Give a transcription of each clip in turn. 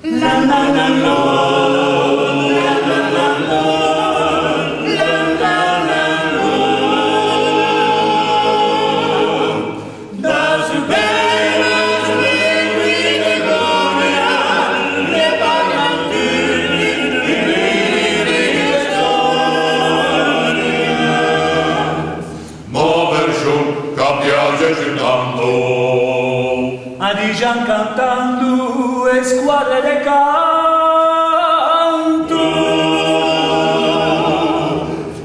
La la la la. Adigian cantando e squadre de canto.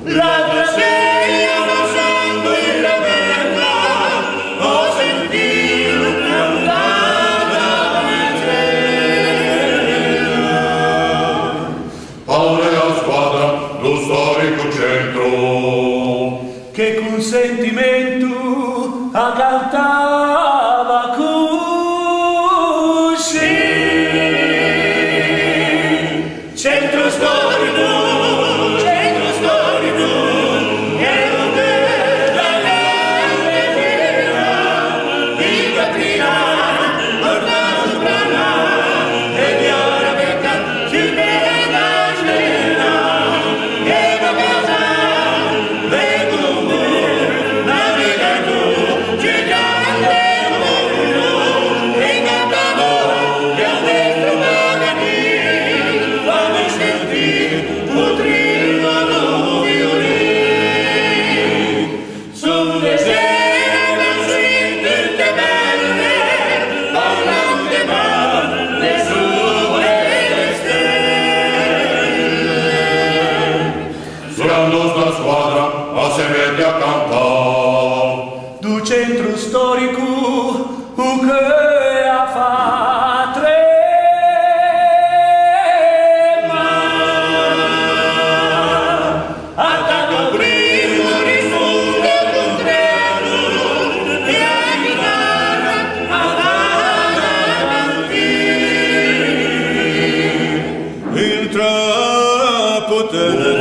La sveglia lasciando in la terra, ho sentito cantare nel cielo. Paolo e la squadra, lo storico centro, Che con sentimento a cantava così. Centro storico, e non della lettera, di Caprina, ormai soprana, e di Arabetta, si vede la scena, e da casa vengono la vita tu, ci grande mondo, e cantavo che a destro magari, fammi sentire un trino violino. Sulle sere tutte belle, parlando le sue stelle. la nostra squadra a se mette a cantare. Du centro storico che ha fatto attacco primo risponde al contrario e a chitarra avanti Il trapotere